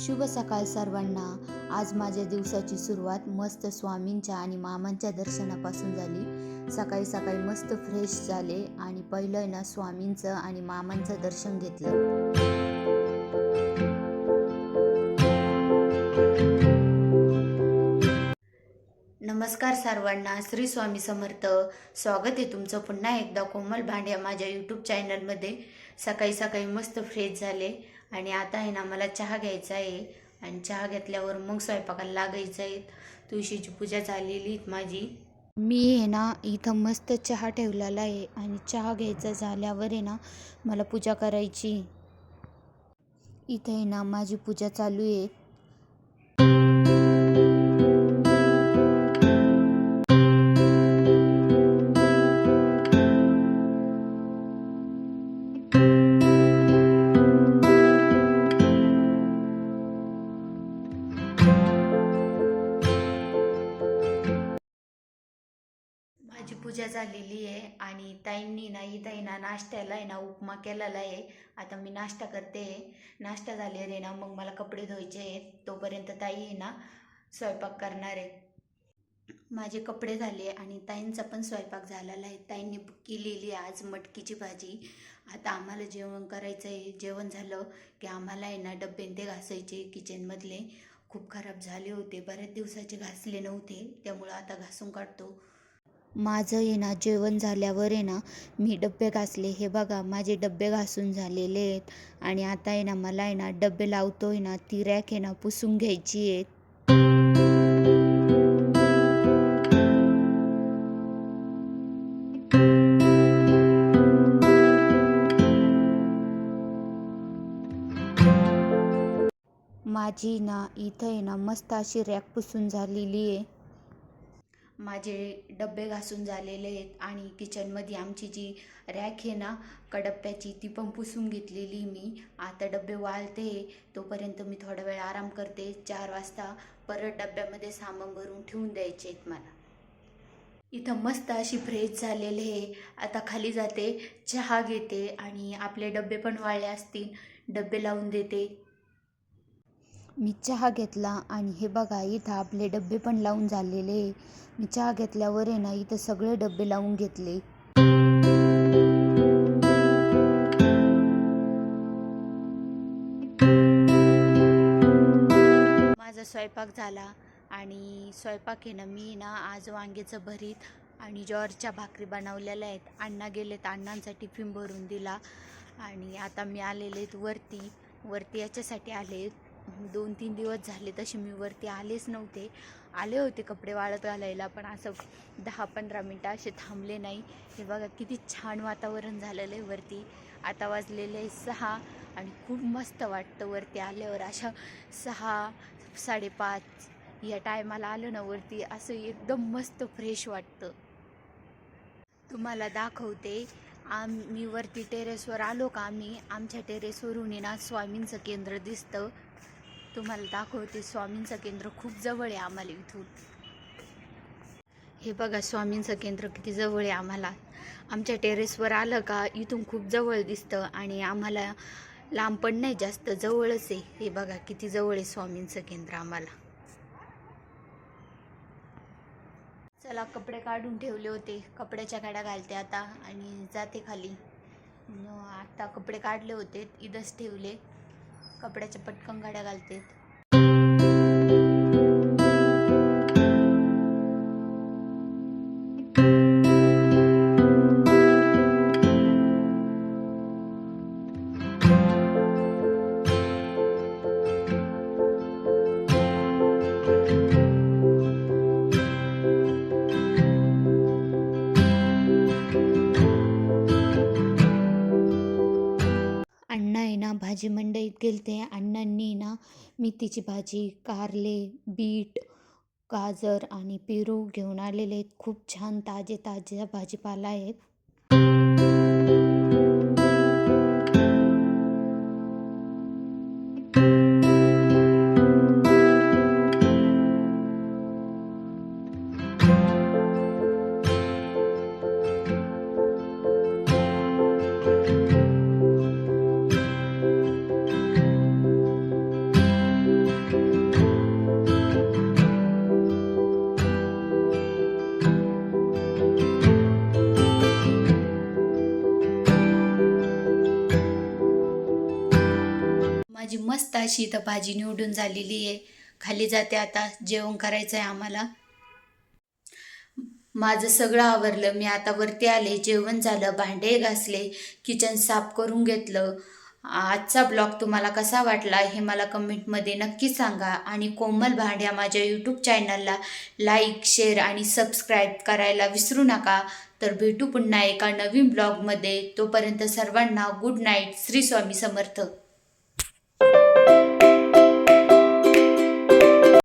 शुभ सकाळ सर्वांना. आज माझ्या दिवसाची सुरुवात मस्त स्वामींच्या आणि मामांच्या दर्शनापासून झाली. सकाळी सकाळी मस्त फ्रेश झाले आणि पहिलं ना स्वामींचं आणि मामांचं दर्शन घेतलं. नमस्कार सर्वांना, श्री स्वामी समर्थ. स्वागत आहे तुमचं पुन्हा एकदा कोमल भांड्या माझ्या यूट्यूब चॅनलमध्ये. सकाळी सकाळी मस्त फ्रेश झाले आणि आता आहे ना मला चहा घ्यायचा आहे आणि चहा घेतल्यावर मग स्वयंपाकाला लागायचं आहे. तुळशीची पूजा झालेली माझी. मी आहे ना इथं मस्त चहा ठेवलेला आहे आणि चहा घ्यायचा झाल्यावर आहे ना मला पूजा करायची. इथं आहे ना माझी पूजा चालू आहे. माझी पूजा झालेली आहे आणि ताईंनी ना इथं ना नाश्त्याला आहे ना उपमा केलेला आहे. आता मी नाश्ता करते. नाश्ता झालेला आहे ना मग मला कपडे धुवायचे आहेत. तोपर्यंत ताई आहे ना स्वयंपाक करणार आहे. माझे कपडे झाले आणि ताईंचा पण स्वयंपाक झालेला आहे. ताईंनी केलेली आज मटकीची भाजी. आता आम्हाला जेवण करायचं आहे. जेवण झालं की आम्हाला आहे ना डबे ते घासायचे. किचनमधले खूप खराब झाले होते, बऱ्याच दिवसाचे घासले नव्हते, त्यामुळं आता घासून काढतो. माझं आहे ना जेवण झाल्यावर आहे ना मी डबे घासले. हे बघा माझे डबे घासून झालेले आहेत आणि आता आहे ना मला आहे ना डबे लावतोय ना ती रॅक आहे ना पुसून घ्यायची आहे. माझी ना इथं आहे ना मस्त अशी रॅक पुसून झालेली आहे. माझे डबे घासून झालेले आहेत आणि किचनमध्ये आमची जी रॅक आहे ना कडप्प्याची ती पण पुसून घेतलेली मी. आता डबे वाळते, तोपर्यंत मी थोडा वेळ आराम करते. 4 वाजता परत डब्यामध्ये सामान भरून ठेवून द्यायचे आहेत मला. इथं मस्त अशी फ्रेश झालेली आहे. आता खाली जाते, चहा घेते आणि आपले डबे पण वाळले असतील, डबे लावून देते. मी चहा घेतला आणि हे बघा इथं आपले डबे पण लावून झालेले. मी चहा घेतल्यावर आहे ना इथं सगळे डबे लावून घेतले. माझा स्वयंपाक झाला आणि स्वयंपाक आहे ना मी ना आज वांग्याचं भरीत आणि ज्वारीच्या भाकरी बनवलेल्या आहेत. अण्णा गेलेत, अण्णांचा टिफिन भरून दिला आणि आता मी आलेले वरती याच्यासाठी आले. 2-3 दिवस झाले तसे मी वरती आलेच नव्हते. आले होते कपडे वाळत घालायला, पण असं 10-15 मिनटं असे थांबले नाही. हे बघा किती छान वातावरण झालेलं आहे वरती. आता वाजलेले 6 आणि खूप मस्त वाटतं वरती आल्यावर. अशा 6-5:30 या टायमाला आलं ना वरती असं एकदम मस्त फ्रेश वाटतं. तुम्हाला दाखवते. मी वरती टेरेसवर आलो का आमच्या टेरेसवरून ना स्वामींचं केंद्र दिसतं. तुम्हाला दाखवते. स्वामींचं केंद्र खूप जवळ आहे आम्हाला इथून. हे बघा स्वामींचं केंद्र किती जवळ आहे आम्हाला. आमच्या टेरेसवर आलं का इथून खूप जवळ दिसतं आणि आम्हाला लांब पण नाही, जास्त जवळच आहे. हे बघा किती जवळ आहे स्वामींचं केंद्र आम्हाला. चला, कपडे काढून ठेवले होते, कपड्याच्या गाड्या घालते आता आणि जाते खाली. आता कपडे काढले होते इथंच ठेवले, कपड्याच्या पटकन गाड्या घालते. अण्णा आहे ना भाजी मंडईत गेलते. अण्णांनी ना मेथीची भाजी, कारले, बीट, गाजर आणि पेरू घेऊन आलेले आहेत. खूप छान ताजा भाजीपाला आहेत. माझी मस्त अशी इथं भाजी निवडून झालेली आहे. खाली जाते आता, जेवण करायचं आहे आम्हाला. माझं सगळं आवरलं. मी आता वरती आले, जेवण झालं, भांडे घासले, किचन साफ करून घेतलं. आजचा ब्लॉग तुम्हाला कसा वाटला हे मला कमेंटमध्ये नक्की सांगा. आणि कोमल भांड्या माझ्या यूट्यूब चॅनलला लाईक, शेअर आणि सबस्क्राईब करायला विसरू नका. तर भेटू पुन्हा एका नवीन ब्लॉगमध्ये. तोपर्यंत सर्वांना गुड नाईट. श्री स्वामी समर्थ.